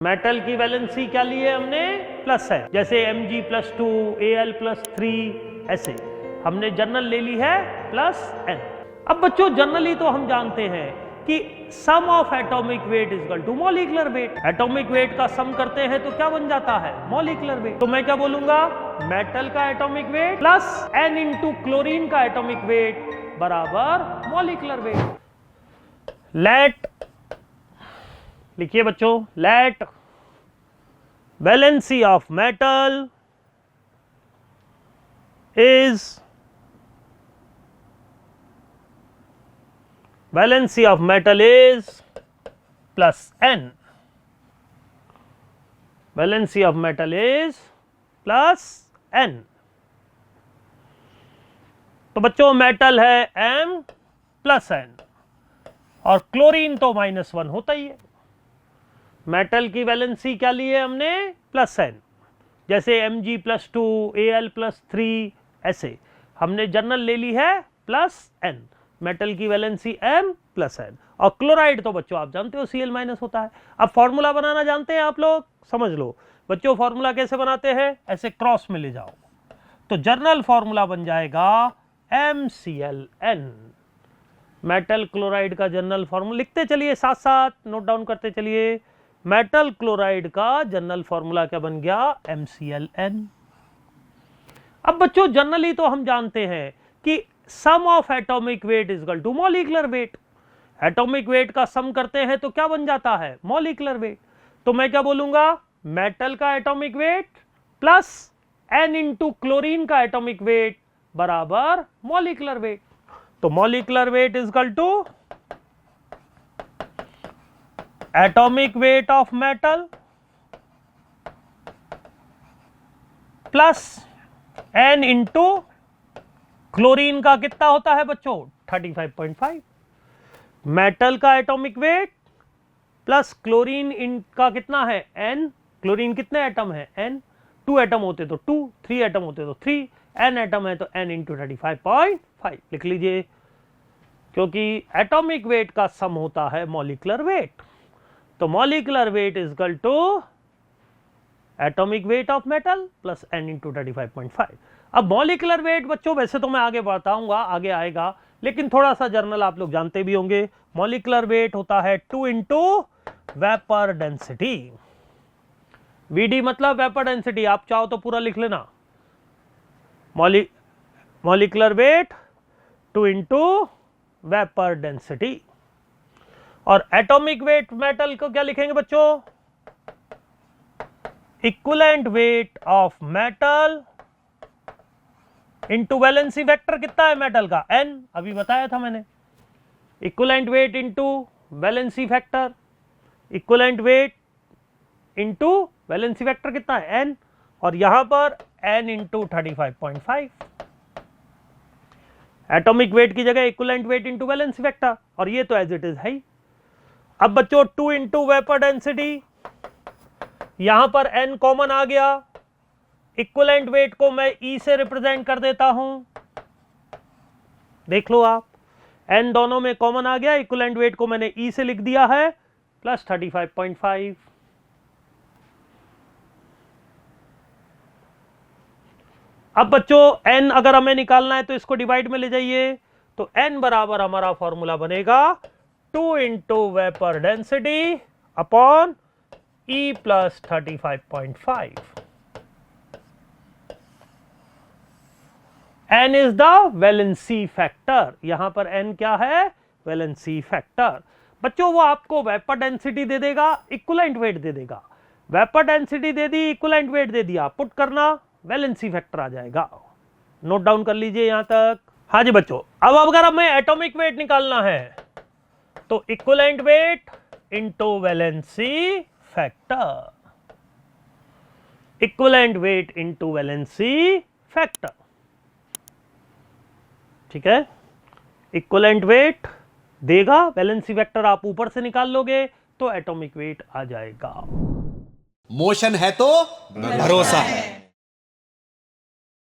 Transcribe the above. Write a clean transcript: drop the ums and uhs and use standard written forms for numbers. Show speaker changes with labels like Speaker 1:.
Speaker 1: Metal की valency क्या ली है हमने? प्लस है, जैसे Mg+2 Al+3 ऐसे हमने जनरल ले ली है +n। अब बच्चों जनरली तो हम जानते हैं कि sum of atomic weight is equal to molecular weight. Atomic weight का सम करते हैं तो क्या बन जाता है? Molecular weight. तो मैं क्या बोलूंगा? मेटल का atomic weight plus n into chlorine का एटॉमिक वेट बराबर मॉलिक्यूलर वेट। लेट लिखिए बच्चों, let valency of metal is valency of metal is plus n. Valency of metal is plus n. तो बच्चों मेटल है m प्लस n और chlorine तो -1 होता ही है। मेटल की वैलेंसी क्या ली है हमने? प्लस n, जैसे Mg+2 Al+3 ऐसे हमने जनरल ले ली है प्लस n। मेटल की वैलेंसी m प्लस n और क्लोराइड तो बच्चों आप जानते हो Cl- होता है। अब फॉर्मूला बनाना जानते हैं आप लोग? समझ लो बच्चों, फॉर्मूला कैसे बनाते हैं? ऐसे क्रॉस में ले जाओ तो जनरल फॉर्मूला बन जाएगा MClN। मेटल क्लोराइड का जनरल फॉर्मूला लिखते चलिए, साथ साथ नोट डाउन करते चलिए। मेटल क्लोराइड का जनरल फॉर्मूला क्या बन गया? MClN। अब बच्चों जनरली तो हम जानते हैं कि sum of atomic weight is equal to molecular weight. Atomic weight का सम करते हैं तो क्या बन जाता है? Molecular weight. तो मैं क्या बोलूंगा? मेटल का atomic weight plus n into chlorine का एटॉमिक वेट बराबर मॉलिक्यूलर वेट। तो molecular weight is equal to atomic weight of metal plus n into chlorine का कितना होता है बच्चों? 35.5। मेटल का एटॉमिक वेट प्लस क्लोरीन का कितना है? n। क्लोरीन कितने एटम है? n। 2 एटम होते तो 2, 3 एटम होते तो 3, n एटम है तो n इंटू 35.5 लिख लीजिए, क्योंकि एटॉमिक वेट का सम होता है मॉलिक्यूलर वेट। तो molecular weight is equal to atomic weight of metal plus n into 35.5। अब मॉलिक्यूलर वेट बच्चों वैसे तो मैं आगे बताऊंगा, आगे आएगा, लेकिन थोड़ा सा जर्नल आप लोग जानते भी होंगे। मॉलिक्यूलर वेट होता है 2 इंटू वेपर डेंसिटी। VD मतलब वेपर डेंसिटी, आप चाहो तो पूरा लिख लेना। Molecular weight 2 into vapour density. और एटॉमिक वेट मेटल को क्या लिखेंगे बच्चों? Equivalent weight of metal into valency vector कितना है मेटल का? n, अभी बताया था मैंने। Equivalent weight into valency factor, equivalent weight into valency vector कितना है? n, और यहां पर n इंटू 35.5। एटॉमिक वेट की जगह equivalent weight into valency vector, और ये तो एज इट इज है ही। अब बच्चों 2 इंटू वेपर डेंसिटी, यहां पर n कॉमन आ गया, इक्विवेलेंट वेट को मैं E से रिप्रेजेंट कर देता हूं, देख लो आप, n दोनों में कॉमन आ गया, इक्विवेलेंट वेट को मैंने E से लिख दिया है प्लस 35.5। अब बच्चों n अगर हमें निकालना है तो इसको डिवाइड में ले जाइए, तो n बराबर हमारा फॉर्मूला बनेगा 2 into vapour density upon E plus 35.5। n is the valency factor. यहां पर n क्या है? Valency factor. बच्चों वो आपको वेपर डेंसिटी दे देगा, इक्विवेलेंट वेट दे देगा। वेपर डेंसिटी दे दी, इक्विवेलेंट वेट दे दिया, पुट करना, वैलेंसी फैक्टर आ जाएगा। नोट डाउन कर लीजिए यहां तक। हाँ जी बच्चों, अब अगर हमें एटॉमिक वेट निकालना है तो equivalent weight into valency factor, equivalent weight into valency factor, ठीक है। इक्विवेलेंट वेट देगा, वैलेंसी वेक्टर आप ऊपर से निकाल लोगे तो एटॉमिक वेट आ जाएगा।
Speaker 2: मोशन है तो भरोसा है।